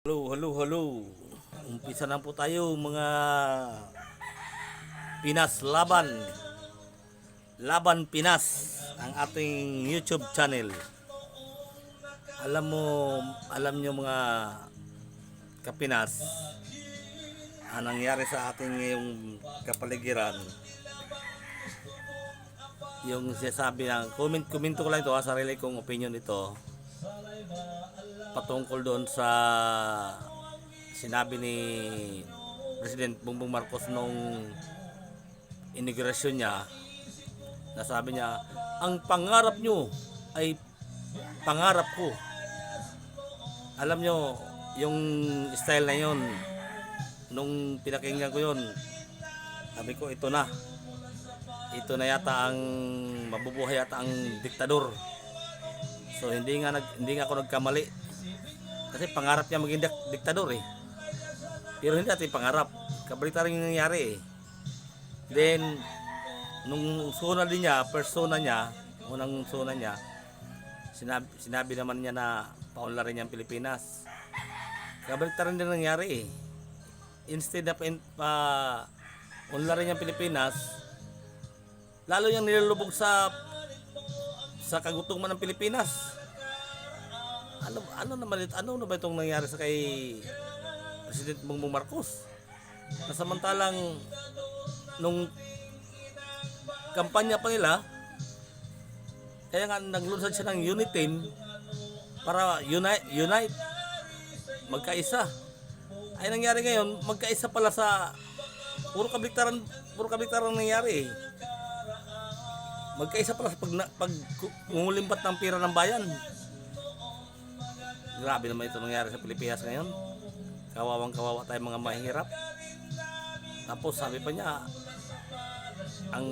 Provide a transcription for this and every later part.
Hello, hello, hello. Umpisa na po tayo mga Pinas Laban. Laban Pinas ang ating YouTube channel. Alam mo, alam nyo mga kapinas, ang nangyari sa ating ngayong kapaligiran, yung sinasabi ng komento ko lang ito, sarili kong opinion ito patungkol doon sa sinabi ni President Bongbong Marcos nung inaugurasyon niya, na sabi niya, ang pangarap nyo ay pangarap ko. Alam nyo, yung style na yun, nung pinakinggan ko yun, sabi ko, ito na yata ang mabubuhay yata ang diktador. So hindi nga ako nagkamali, kasi pangarap niya maging diktador eh. Pero hindi natin pangarap, kabalita rin yung nangyari eh. Then nung suna din niya, unang suna niya, sinabi naman niya na paunlarin niya ang Pilipinas. Kabalita rin din nangyari eh. Instead of unlarin niya ang Pilipinas, lalo niyang nilulubog sa kagutungan ng Pilipinas. Ano na ba itong nangyari sa kay President Bongbong Marcos? Na samantalang nung kampanya pa nila, kaya nga naglunsad siya ng unit team para unite, magkaisa. Ay nangyari ngayon, magkaisa pala sa puro kabaliktaran nangyari eh. Magkaisa pala sa pag ngulimbat ng pira ng bayan. Grabe naman ito nangyari sa Pilipinas ngayon. Kawawa tayo mga mahirap. Tapos sabi pa niya, ang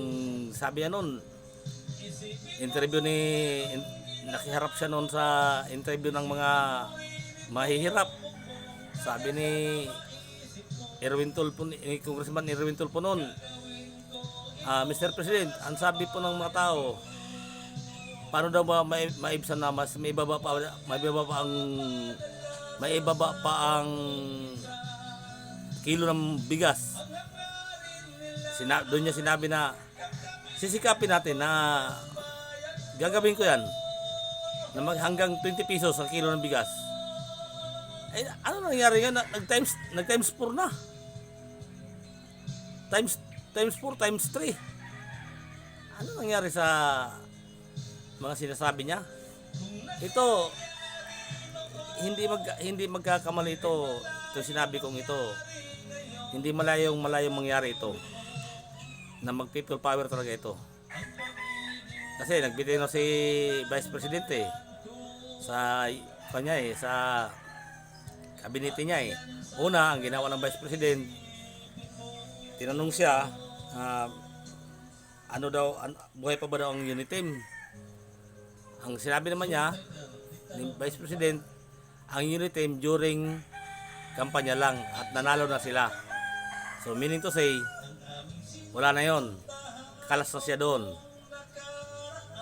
sabi niya noon, nakiharap siya noon sa interview ng mga mahihirap. Sabi ni Congressman Erwin Tulfo noon, Mr. President, ang sabi po ng mga tao, paano daw ba maibsan na mas may ibaba pa ang kilo ng bigas. Doon niya sinabi na sisikapin natin na gagawin ko yan na hanggang 20 pesos ang kilo ng bigas. Eh, ano nangyari yan? Nag times 4 na. Times 4, times 3. Ano nangyari sa mga sinasabi niya? Ito, hindi magkakamali ito. Ito sinabi kong ito. Hindi malayong mangyari ito. Na mag people power talaga ito. Kasi nagbitiw na si Vice Presidente sa kanya eh, sa kabinete niya eh. Una, ang ginawa ng Vice President, tinanong siya, buhay pa ba daw ang unit team? Ang sinabi naman niya ni Vice President, ang unit team during kampanya lang at nanalo na sila. So meaning to say, wala na yon, kalas na siya doon.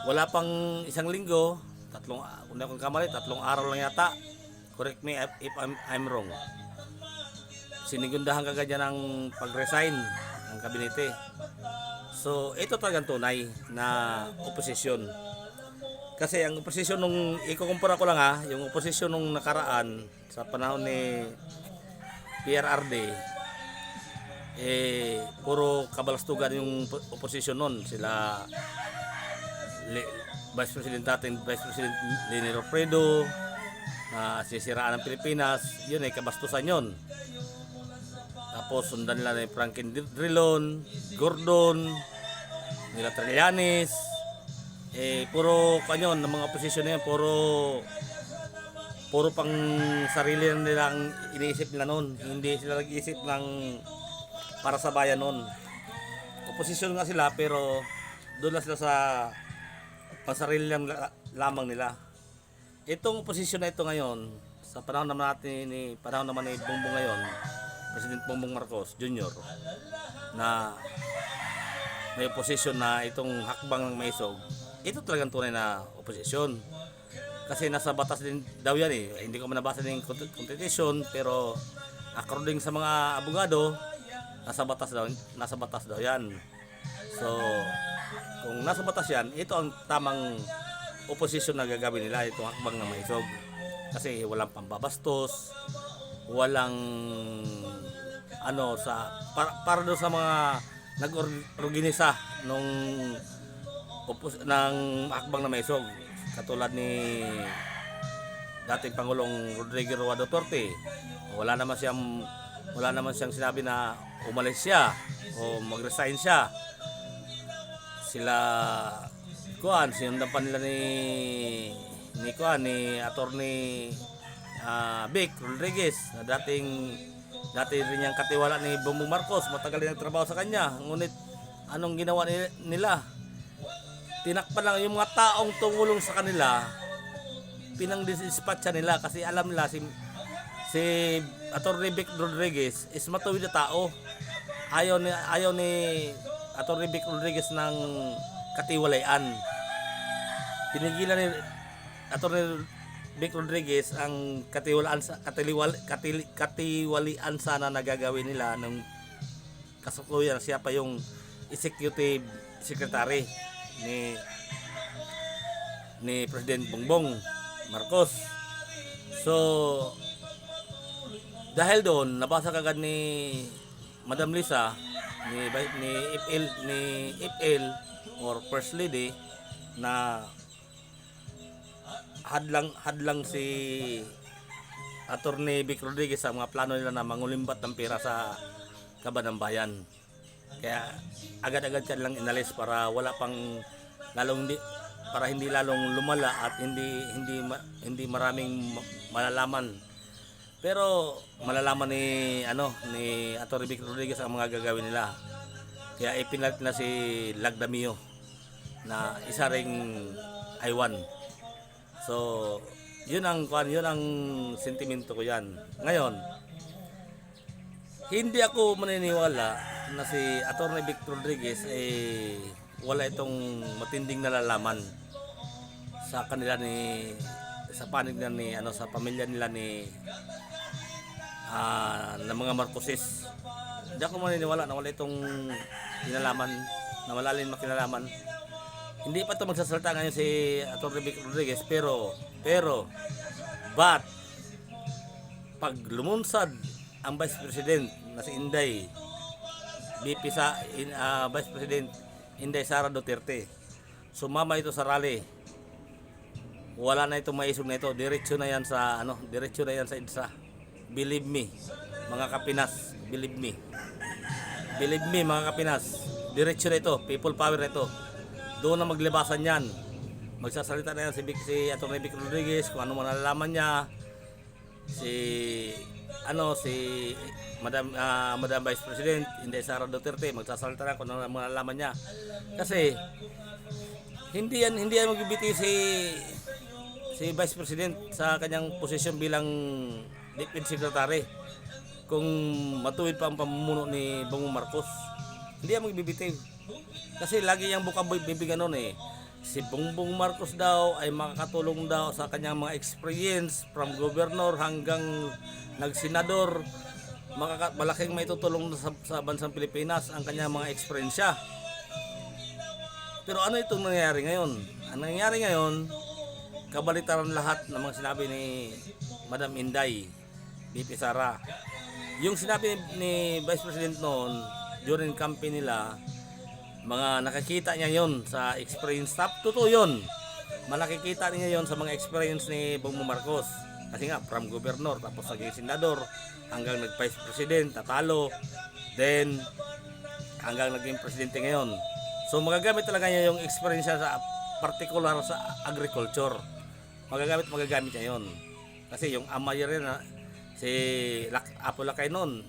Wala pang isang linggo, kung hindi akong kamali, 3 araw lang yata. Correct me if I'm wrong. Sinigundahan kagad niya ng pag-resign ng kabinete. So ito talagang tunay na oposisyon. Kasi ang oposisyon nung ikukumpara ko lang yung oposisyon nung nakaraan sa panahon ni PRRD, puro kabalastugan yung oposisyon nun. Sila Vice President Leni Robredo, na sisiraan ng Pilipinas, yun ay kabastusan yun. Tapos sundan nila ni Franklin Drilon, Gordon, nila Trillanes, puro kanyon ng mga oposisyon na yun, puro pang sarili nilang iniisip nila noon. Hindi sila nag-iisip ng para sa bayan noon. Oposisyon nga sila, pero doon lang sila sa pansarili lang lamang nila. Itong oposisyon na ito ngayon, sa panahon naman ni Bongbong ngayon, President Bongbong Marcos Jr., na may oposisyon na itong hakbang ng maisog, ito talagang tunay na oposisyon. Kasi nasa batas din daw yan eh. Hindi ko man nabasa ng constitution, pero according sa mga abogado, nasa batas daw yan. So, kung nasa batas yan, ito ang tamang opposition na gagawin nila, itong hakbang na maisog. Kasi walang pambabastos, walang para doon sa mga nag-organisa ng hakbang na maisog, katulad ni dating Pangulong Rodrigo Roa Duterte. Wala naman siyang sinabi na umalis siya o mag-resign siya. Sila sinundan pa nila ni Attorney Vic Rodriguez na dati rin niyang katiwala ni Bongbong Marcos, matagal din nagtrabaho sa kanya. Ngunit anong ginawa nila? Tinakpan lang yung mga taong tumulong sa kanila, pinang-dispatcha nila kasi alam nila si Attorney Vic Rodriguez is matuwid na tao. Ayaw ni Attorney Vic Rodriguez ng katiwalian. Pinigilan ni Attorney Vic Rodriguez ang katiwalian sana na gagawin nila ng kasalukuyan. Siya pa yung executive secretary ni President Bongbong Marcos. So dahil doon nabasa kagad ni Madam Lisa ni FL or First Lady na hadlang si Attorney Vic Rodriguez sa mga plano nila na mangulimbat ng pera sa kaban ng bayan. Kaya agad-agad siya lang inalis para hindi lalong lumala at hindi maraming malalaman. Pero malalaman ni Attorney Vic Rodriguez ang mga gagawin nila. Kaya ipinalit na si Lagdamio na isa ring I1. So, yun ang sentimento ko yan. Ngayon, hindi ako maniniwala na si Attorney Vic Rodriguez wala itong matinding nalalaman sa kanila sa panig na sa pamilya nila ng mga Marcoses. Hindi ako maniniwala na wala itong kinalaman, na malalim na kinalaman. Hindi pa ito magsasalita ngayon si Atty. Vic Rodriguez, pero but pag lumunsad ang Vice President na si Inday Vice President Inday Sara Duterte, sumama ito sa rally, wala na itong maisog na ito, diretso na yan sa EDSA. Believe me mga Kapinas, believe me mga Kapinas, diretso na ito, people power na ito. Doon na maglibasan yan. Magsasalita na yan si Atty. Vic Rodriguez kung ano man nalalaman niya. Si Madam Vice President Inday Sara Duterte, magsasalita na kung ano man nalalaman niya. Kasi hindi yan magbibiti si Vice President sa kanyang posisyon bilang Defense Secretary kung matuwid pa ang pamumuno ni Bongbong Marcos. Hindi yan magbibitiw. Kasi lagi yung bibig si Bongbong Marcos daw ay makakatulong daw sa kanyang mga experience from governor hanggang nagsenador. Malaking maitutulong sa bansang Pilipinas ang kanyang mga eksperyensya. Pero ano itong nangyayari ngayon? Ang nangyayari ngayon, kabalitaran lahat ng mga sinabi ni Madam Inday VP Sara. Yung sinabi ni Vice President noon during campaign nila, mga nakikita niya yon sa experience. Totoo yun. Nakikita niya yon sa mga experience ni Bongbong Marcos. Kasi nga, from governor, tapos naging senador, hanggang nag-vice president, tatalo, then hanggang naging presidente ngayon. So magagamit talaga niya yung experience sa particular sa agriculture. Magagamit niya yon. Kasi yung ama niya rin, si Apo Lakay noon,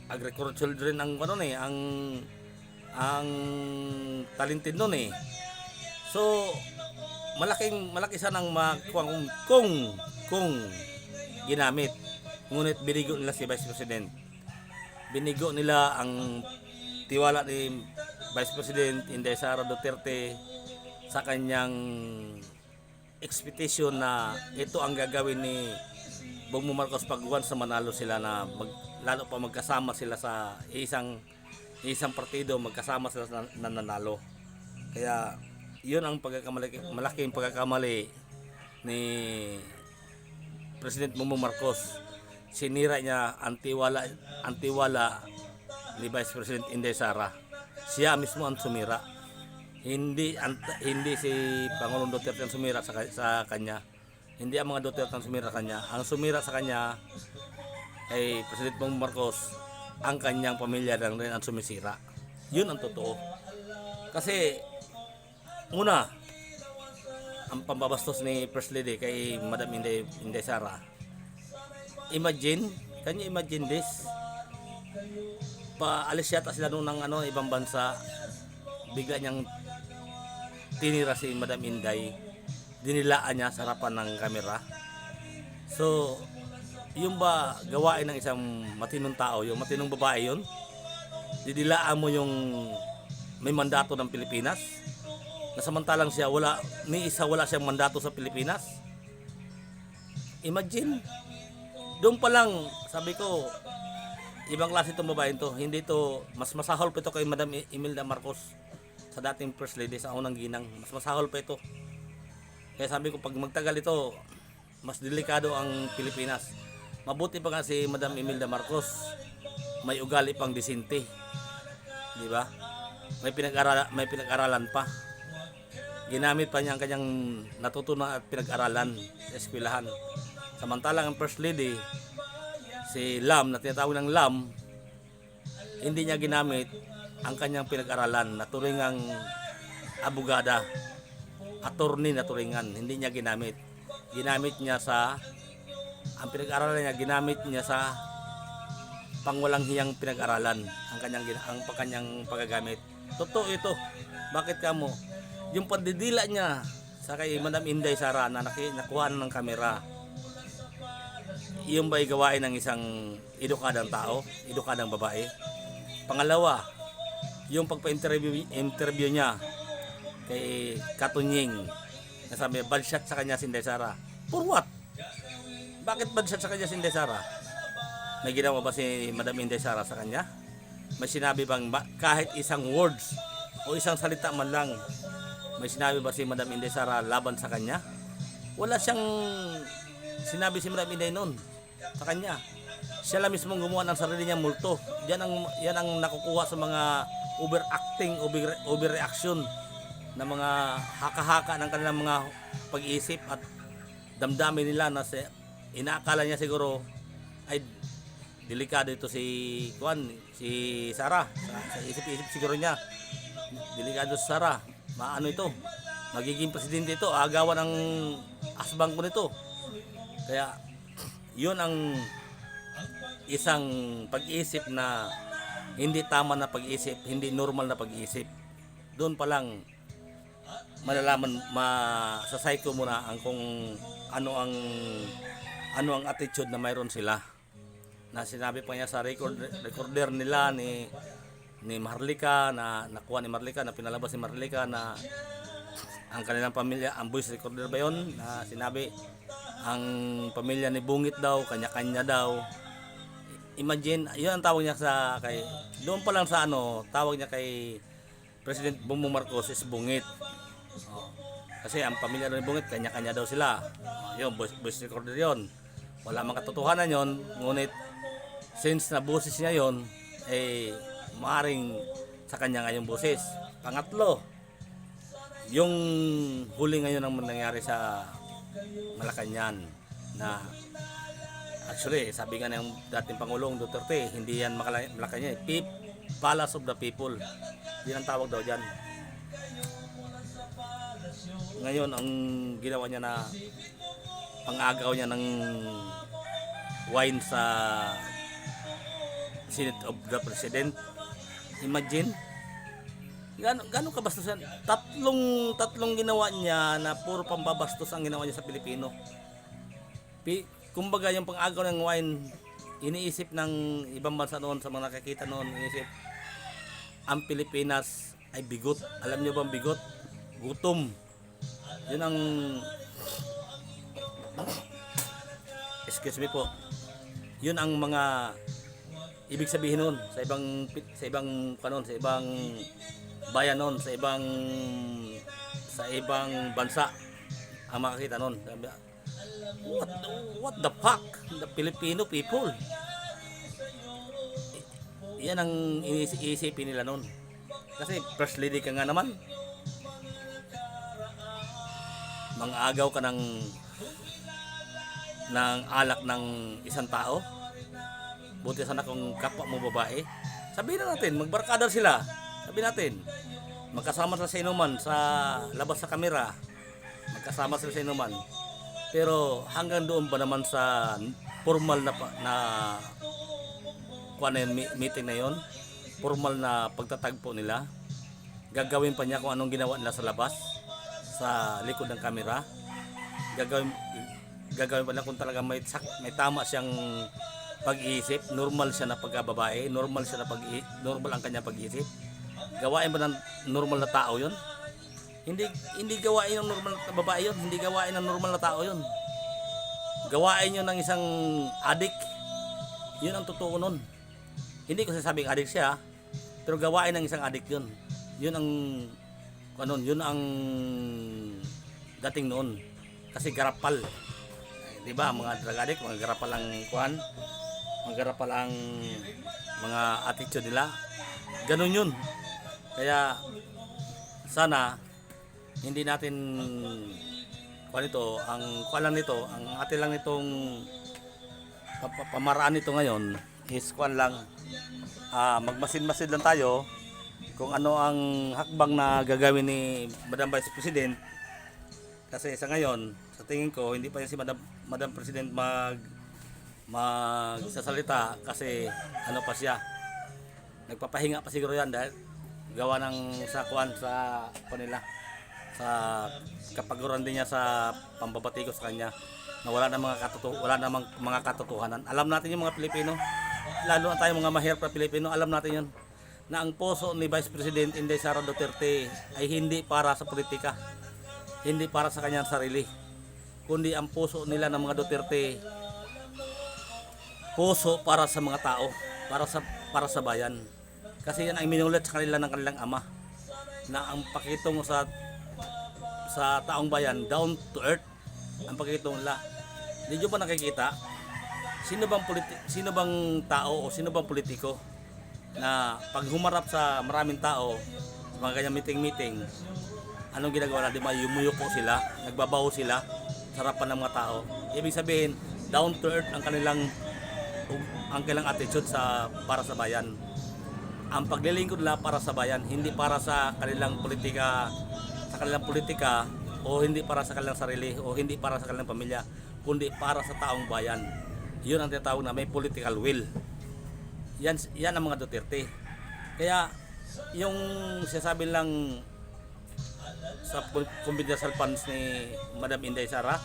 agriculture rin ang talented noon eh. So malaki sanang kung ginamit. Ngunit binigo nila si Vice President. Binigo nila ang tiwala ni Vice President Inday Sara Duterte sa kanyang expectation na ito ang gagawin ni Bongbong Marcos pag once na manalo sila, na lalo pa magkasama sila sa isang partido, magkasama sila na nanalo. Kaya yun ang malaking pagkakamali ni President Bongbong Marcos. Sinira niya antiwala ni Vice President Inday Sara. Siya mismo ang sumira. Hindi si Pangulong Duterte ang sumira sa kanya. Hindi ang mga Duterte ang sumira sa kanya. Ang sumira sa kanya ay President Bongbong Marcos, ang kanyang pamilya lang rin ang sumisira. Yun ang totoo. Kasi una, ang pambabastos ni First Lady kay Madam Inday Sara. Can you imagine this? Paalis yata sila nung ng ibang bansa, bigla niyang tinira si Madam Inday, dinilaan niya sa harapan ng kamera. So, yung ba gawain ng isang matinong tao, yung matinong babae yun? Didilaan mo yung may mandato ng Pilipinas? Na samantalang siya wala siyang mandato sa Pilipinas? Imagine. Doon pa lang, sabi ko, ibang klase itong babae to. Hindi to, mas masahol pa ito kay Madam Imelda Marcos sa dating First Lady sa unang ginang. Mas masahol pa ito. Kaya sabi ko, pag magtagal ito, mas delikado ang Pilipinas. Mabuti pa nga si Madam Imelda Marcos, may ugali pang disente. Di ba? May pinag-aralan pa. Ginamit pa niya ang kanyang natutunan at pinag-aralan sa eskwelahan. Samantalang ang First Lady, si Lam, na tinatawag ng Lam, hindi niya ginamit ang kanyang pinag-aralan na turingang abogada, attorney na turingan. Hindi niya ginamit. Ginamit niya ang pinag-aralan niya, ginamit niya sa pangwalang hiyang pinag-aralan ang kanyang paggagamit. Totoo ito. Bakit kamo? Yung pandidila niya sa kay Madam Inday Sara na nakuha ng kamera, yung ba'y gawain ng isang edukadang tao, edukadang babae? Pangalawa, yung pagpa-interview niya kay Katunying, nasabi, bad shot sa kanya si Inday Sara. For what? Bakit bad shot sa kanya si Inday Sara? May ginawa ba si Madam Inday Sara sa kanya? May sinabi bang kahit isang words o isang salita man lang, may sinabi ba si Madam Inday Sara laban sa kanya? Wala siyang sinabi si Madam Inday noon sa kanya. Siya lang mismo gumawa ng sarili niya multo. Yan ang nakukuha sa mga overacting, overreaction na mga haka-haka ng kanilang mga pag-iisip at damdamin nila na inaakala niya siguro ay delikado ito si Sara. Sa isip-isip siguro niya, delikado si Sara. Maano ito? Magiging presidente ito, agawan ng asbang ko nito. Kaya yun ang isang pag-iisip na hindi tama na pag-iisip, hindi normal na pag-iisip. Doon pa lang malalaman, sa psycho mo na kung ano ang attitude na mayroon sila. Na sinabi pa niya sa recorder nila ni Maharlika, na nakuha ni Maharlika, na pinalabas ni Maharlika, na ang kanilang pamilya, ang voice recorder ba yun, na sinabi ang pamilya ni Bungit daw, kanya-kanya daw. Imagine, yun ang tawag niya doon pa lang sa tawag niya kay President Bongbong Marcos is Bungit. Kasi ang pamilya ni Bungit, kanya-kanya daw sila. Yun, voice recorder yun. Wala mang katotohanan yun, ngunit since na boses niya yun, maaring sa kanya nga yung boses. Pangatlo, yung huli ngayon ang nangyari sa Malacanang, na actually sabi nga ng dating Pangulong Duterte, hindi yan Malacanang, Palace of the People, yun ang tawag daw dyan. Ngayon ang ginawa niya na pang-agaw niya ng wine sa Senate of the President. Imagine, gano'ng kabastos yan? Tatlong ginawa niya na puro pambabastos ang ginawa niya sa Pilipino. Kumbaga yung pang-agaw ng wine, iniisip ng ibang bansa noon, sa mga nakakita noon, iniisip ang Pilipinas ay bigot. Alam niyo bang bigot? Gutom. Yun ang Excuse me po. Yun ang mga ibig sabihin nun sa ibang kanon, sa ibang bayan nun, sa ibang bansa ang makakita nun. What the fuck? The Filipino people. Yan ang iisipin nila nun. Kasi first lady ka nga naman. Mang-agaw ka ng alak ng isang tao. Buti sana kung kapwa mo babae. Sabihin na natin, magbarkada sila. Sabihin natin, magkasama sila sa inuman sa labas sa kamera. Magkasama sila sa inuman. Pero hanggang doon ba naman sa formal na meeting na yon, formal na pagtatagpo nila, gagawin pa niya kung anong ginawa nila sa labas, sa likod ng kamera. Gagawin pa niya kung talaga may tama siyang pag-iisip, normal siya na pagkababae, normal ang kanya pag-iisip. Gawain ba ng normal na tao 'yon? Hindi gawain ng normal na babae 'yon, hindi gawain ng normal na tao 'yon. Gawain 'yon ng isang adik. 'Yun ang totoo nun. Hindi ko sasabing adik siya, pero gawain ng isang adik 'yun. 'Yun ang dating noon. Kasi garapal. 'Di ba, mga drug addict, mga garapal ang magarapal ang mga attitude nila. Ganun yun. Kaya sana hindi natin ang atin lang nitong pamaraan nito ngayon is magmasid-masid lang tayo kung ano ang hakbang na gagawin ni Madam Vice President. Kasi sa ngayon, sa tingin ko, hindi pa yan si Madam President magsasalita kasi ano pa siya, nagpapahinga pa siguro yan dahil gawa ng sa kanila, sa kapaguran din niya sa pambabatiko sa kanya na wala namang mga katotohanan. Alam natin yung mga Pilipino, lalo na tayo mga mahirap na Pilipino, alam natin yun na ang puso ni Vice President Inday Sara Duterte ay hindi para sa politika, hindi para sa kanyang sarili, kundi ang puso nila ng mga Duterte, puso para sa mga tao, para sa bayan. Kasi yan ang minulat sa kanila ng kanilang ama, na ang pakikitungo sa taong bayan, down to earth ang pakikitungo nila. Hindi nyo ba nakikita sino bang tao o sino bang politiko na pag humarap sa maraming tao sa mga ganyang meeting, anong ginagawa nila? Di ba, yumuyuko sila, nagbabaho sila sa harapan ng mga tao. Ibig sabihin, down to earth ang kanilang attitude para sa bayan. Ang paglilingkod nila para sa bayan, hindi para sa kanilang politika, o hindi para sa kanilang sarili, o hindi para sa kanilang pamilya, kundi para sa taong bayan. Yun ang tinatawag na may political will. Yan ang mga Duterte. Kaya yung sinasabi lang sa confidential funds ni Madam Inday Sara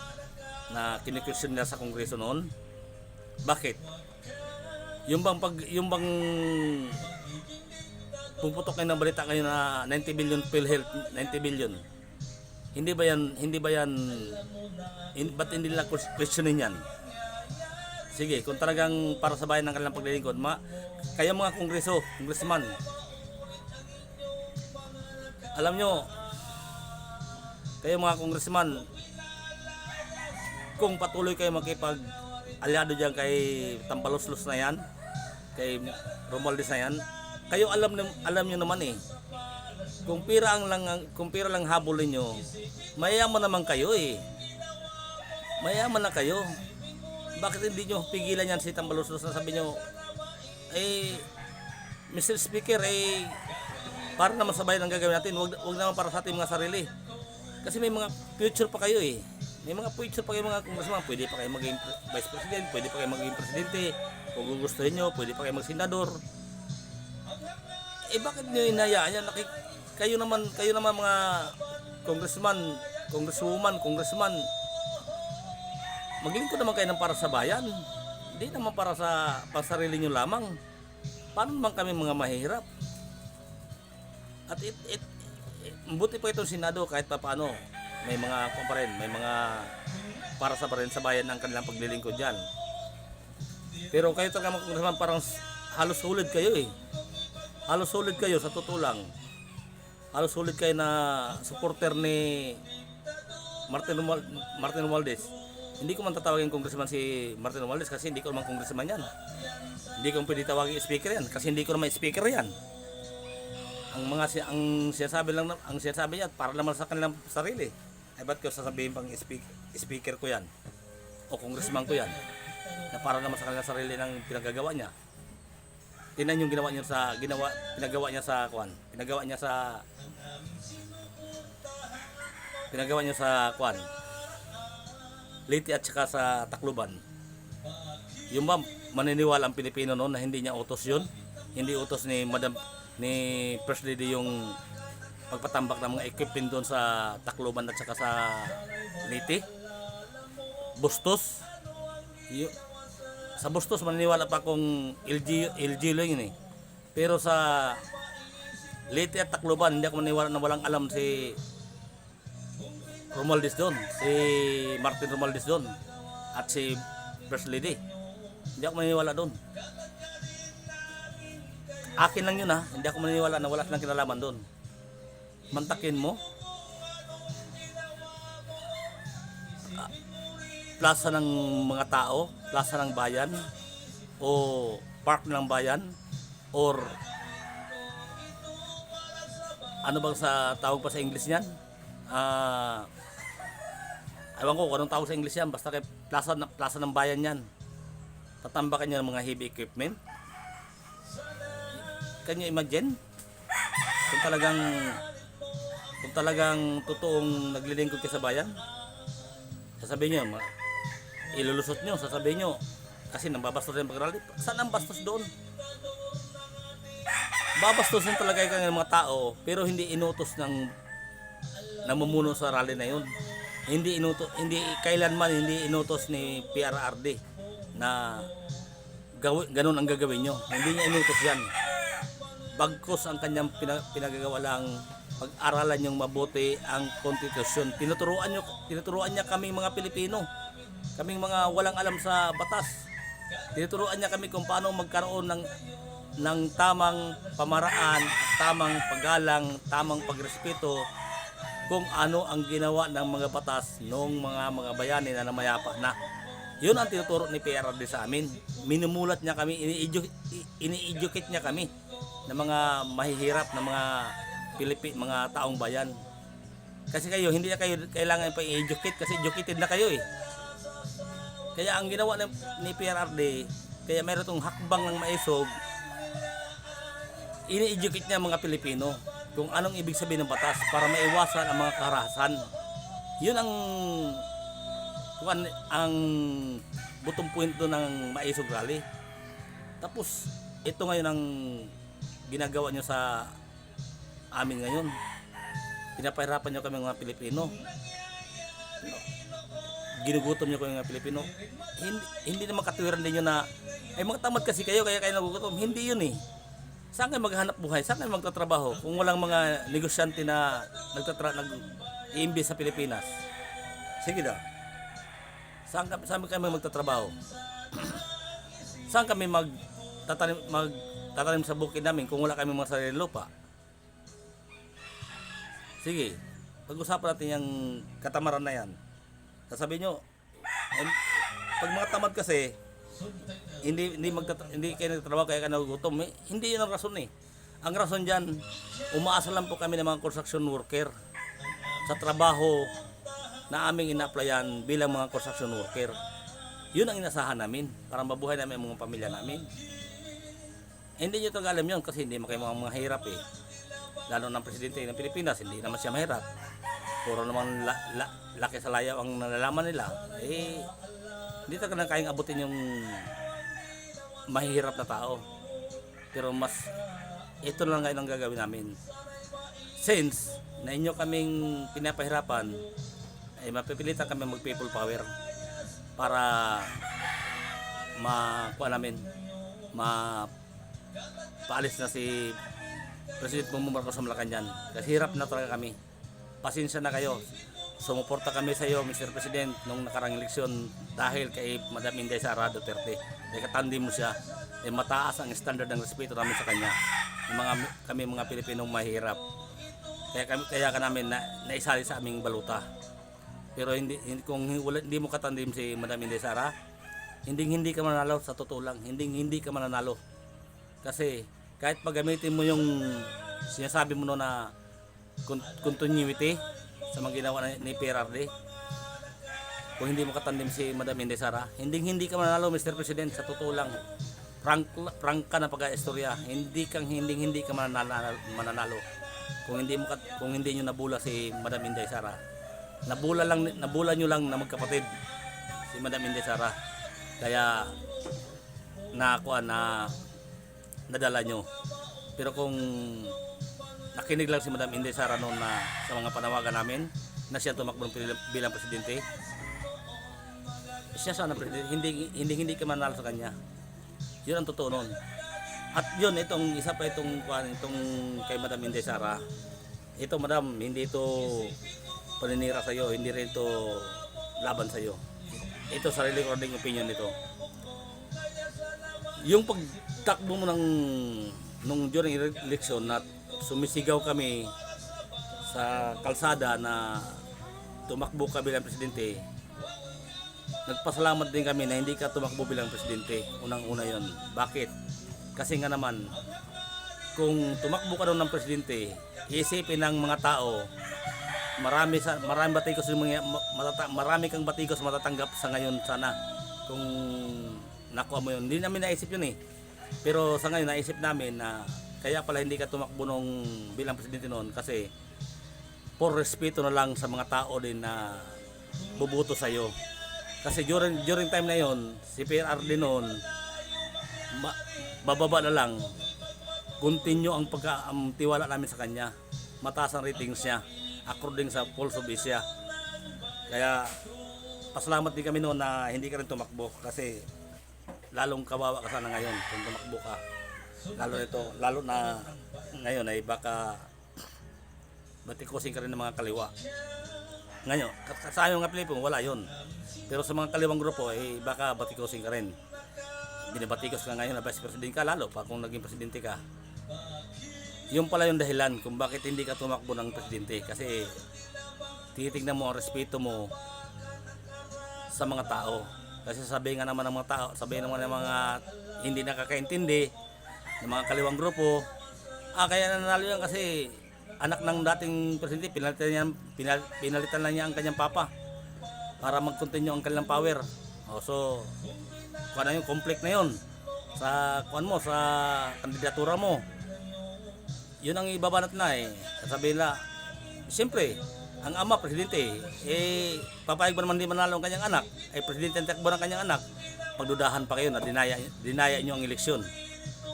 na kinikwestiyon nila sa Kongreso noon, bakit? Yung bang pumuputok kayo ng balita kayo na 90 billion PhilHealth, 90 billion. Hindi ba yan ba't hindi nila questionin yan? Sige, kung talagang para sa bayan ng kanilang paglilingkod, kayo mga congressman, alam nyo, kayo mga congressman, kung patuloy kayo makipag-aliado dyan kay Tambaloslos na yan, kay Romualdez na yan, kayo alam nyo naman kung pira lang habulin nyo, mayaman naman kayo mayaman na kayo. Bakit hindi nyo pigilan yan si Tambaloslos na sabi nyo, Mr. Speaker, para naman sa bayan ang gagawin natin, wag naman para sa ating mga sarili. Kasi may mga future pa kayo May mga future pa kayo mga congressman. Pwede pa kayo maging vice president, pwede pa kayo maging presidente. Kung gugustuhin nyo, pwede pa kayo mag-senador. Bakit nyo inayaan yan? Kayo naman mga congressman, congresswoman, maglingkod naman kayo ng para sa bayan. Hindi naman para sa pansarili nyo lamang. Paano naman kami mga mahihirap? At buti pa itong Senado kahit pa paano. may mga kung pa rin, may mga para sa pa rin sa bayan ang kanilang paglilingkod diyan. Pero kayo talaga mga congressman, parang halos solid kayo eh. Halos solid kayo sa totoo lang. Halos solid kayo na supporter ni Martin Romualdez. Hindi ko man tatawagin congressman si Martin Romualdez kasi hindi ko naman congressman yan. Hindi ko pwede tawagin speaker yan kasi hindi ko naman speaker yan. Ang sinasabi niya para naman sa kanilang sarili. Ay ba't ko sasabihin pang speaker ko yan o congressman ko yan na para naman sa kanilang sarili ng pinagagawa niya. Tingnan yung pinagawa niya sa kwan Leyte at saka sa Tacloban. Yung ba maniniwala ang Pilipino noon na hindi niya utos yun? Hindi utos ni First Lady yung pagpatambak ng mga equipment doon sa Tacloban at saka sa Leyte? Bustos. Sa Bustos maniniwala pa kung LG lang yun eh. Pero sa Leyte at Tacloban hindi ako maniniwala na walang alam si Romualdez doon, si Martin Romualdez doon at si First Lady. Hindi ako maniniwala doon. Akin lang yun ha, hindi ako maniniwala na wala silang kinalaman doon. Mantakin mo plaza ng mga tao, plaza ng bayan o park ng bayan or ano bang sa tawag pa sa English niyan? Ewan ko kung anong tawag sa English yan, basta kay plaza ng bayan yan. Tatambakan niya ng mga heavy equipment. Can you imagine? Kung talagang totoong naglilingkod ka sa bayan, sasabihin niyo, ilulusot niyo, sasabihin niyo, kasi nambabastos rin pag-rally. Saan ang bastos doon? Babastosin talaga yung mga tao, pero hindi inutos ng namumuno sa rally na yun. Hindi kailanman hindi inutos ni PRRD na ganun ang gagawin nyo. Hindi niya inutos yan. Bagkus ang kanyang pinagagawa lang pag-aralan yung mabuti ang konstitusyon. Tinuturuan niya kaming mga Pilipino, kaming mga walang alam sa batas. Tinuturuan niya kami kung paano magkaroon ng tamang pamaraan, tamang paggalang, tamang pagrespeto kung ano ang ginawa ng mga batas noong mga bayani na namayapa na. Yun ang tinuturo ni PRRD sa amin. Minumulat niya kami, ini-educate niya kami ng mga mahihirap na mga taong bayan. Kasi kayo, hindi na kayo kailangan pa i-educate kasi educated na kayo eh. Kaya ang ginawa ni PRRD, kaya meron itong hakbang ng maisog, ini-educate niya mga Pilipino kung anong ibig sabihin ng batas para maiwasan ang mga karahasan. Yun ang bottom point doon ng maisog rally. Tapos ito ngayon ang ginagawa nyo sa amin ngayon. Pinapahirapan nyo kami mga Pilipino. Ginugutom nyo kami mga Pilipino. Hindi naman katuwiran din nyo na ay mga tamad kasi kayo kaya kayo nagugutom. Hindi yun eh. Saan kayo maghanap buhay? Saan kayo magtatrabaho kung walang mga negosyante na nag-iimbis sa Pilipinas? Sige daw. Saan kami magtatrabaho? Saan kami magtatanim sa bukid namin kung wala kami mga sariling lupa? Sige, pag-usapan natin yung katamaran na yan. Sasabihin nyo, pag mga tamad kasi, hindi kayo nagtatrabaho kaya kayo nagugutom. Hindi yun ang rason eh. Ang rason dyan, umaasa lang po kami ng mga construction worker sa trabaho na aming ina-applyan bilang mga construction worker. Yun ang inasahan namin para mabuhay namin ang mga pamilya namin. Hindi nyo talaga alam yun kasi hindi mo kayo mga hirap eh. Lalo ng presidente ng Pilipinas, hindi naman siya mahirap. Puro naman laki sa layaw ang nalalaman nila. Hindi talaga kayang abutin yung mahihirap na tao. Pero ito lang ngayon ang gagawin namin. Since na inyo kaming pinapahirapan, ay mapipilitan kami mag people power para paalis na si President Bongbong Marcos sa Malacanang. Kasi hirap na talaga kami. Pasensya na kayo. sumuporta kami sa iyo, Mr. President, nung nakarang eleksyon dahil kay Madam Inday Sara Duterte. Dahil katandi mo siya, mataas ang standard ng respeto namin sa kanya. Kami mga Pilipinong mahirap. Kaya ka namin naisali sa aming baluta. Pero kung hindi mo katandim si Madam Inday Sara, hindi ka mananalo sa totoo lang. Hindi ka mananalo. Kasi kahit pag gamitin mo yung sinasabi mo no na continuity sa mga ginawa ni PRRD, kung hindi mo katandim si Madam Inday Sara, hindi ka mananalo, Mr. President, sa totoo lang. Frank ka na pag-istorya. Hindi ka mananalo kung hindi niyo nabula si Madam Inday Sara. Nabula niyo lang na magkapatid si Madam Inday Sara. Kaya nadala nyo. Pero kung nakinig lang si Madam Inday Sara noon na sa mga panawagan namin na siya tumakbo bilang presidente, siya sana presidente, hindi ka manalo sa kanya. Yun ang totoo noon. At yun, isa pa itong kay Madam Inday Sara. Ito, Madam, hindi ito paninira sa iyo, hindi rin ito laban sa iyo. Ito sarili recording opinion nito. Yung pagtakbo mo nung during election na sumisigaw kami sa kalsada na tumakbo ka bilang presidente, nagpasalamat din kami na hindi ka tumakbo bilang presidente. Unang-una yon. Bakit? Kasi nga naman, kung tumakbo ka ng presidente, iisipin ng mga tao, marami kang batikos matatanggap sa ngayon sana kung nakuha mo yun. Hindi namin naisip yun eh. Pero sa ngayon naisip namin na kaya pala hindi ka tumakbo bilang presidente noon kasi for respeto na lang sa mga tao din na bubuto sa iyo. Kasi during time na yon, si PRRD noon bababa na lang. Continue ang tiwala namin sa kanya. Mataas ang ratings niya according sa Pulse of Asia. Kaya pasalamat din kami noon na hindi ka rin tumakbo kasi lalong kawawa ka sana ngayon kung tumakbo ka. Lalo na ngayon ay baka batikusin ka rin ng mga kaliwa. Ngayon, sa ayaw nga Pilipino, wala yon. Pero sa mga kaliwang grupo, baka batikusin ka rin. Binabatikos ka ngayon na vice president ka, lalo pa kung naging presidente ka. Yung pala yung dahilan kung bakit hindi ka tumakbo ng presidente. Kasi titignan mo ang respeto mo sa mga tao. Kasi sabihin nga naman ng mga tao, sabihin naman ng mga hindi nakakaintindi, ng mga kaliwang grupo, kaya nanalo yan kasi anak ng dating presidente, pinalitan lang niya ang kanyang papa para mag-continue ang kanilang power. So, kung ano yung conflict na yun sa kandidatura mo, yun ang ibabanat na sasabihin na, siyempre, ang ama, presidente, papayag ba naman di manalo ang kanyang anak? Presidente ang takbo ng kanyang anak, pagdudahan pa kayo na dinaya nyo ang eleksyon.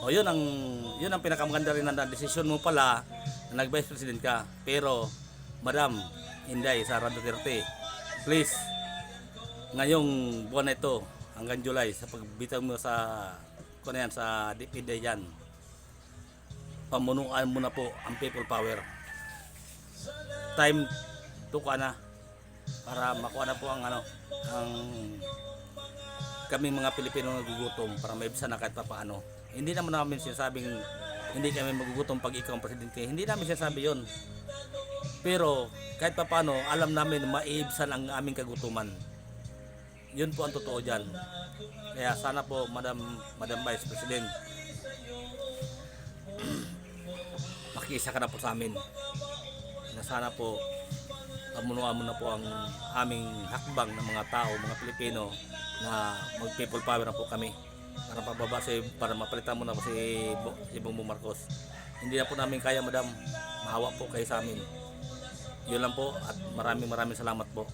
Yun ang pinakamaganda rin na desisyon mo pala na nag-vice president ka. Pero, Madam Inday Sara Duterte, please, ngayong buwan na ito, hanggang July, sa pagbitaw mo sa DPD yan, pamunuan mo na po ang people power. Time to na para makuha na po ang kaming mga Pilipino nagugutom para maibsan na kahit pa paano. Hindi naman namin sinasabing hindi kami magugutom pag ikaw ang presidente. Hindi namin sinasabi yon. Pero kahit pa paano, alam namin maibsan ang aming kagutuman. Yun po ang totoo dyan. Kaya sana po, Madam Vice President, makiisa ka na po sa amin. Na sana po, pamunuan mo na po ang aming hakbang ng mga tao, mga Pilipino, na mag-people power na po kami. Para mapalitan mo na po si Bongbong Marcos. Hindi na po namin kaya, Madam. Mahawa po kayo sa amin. Yun lang po at maraming salamat po.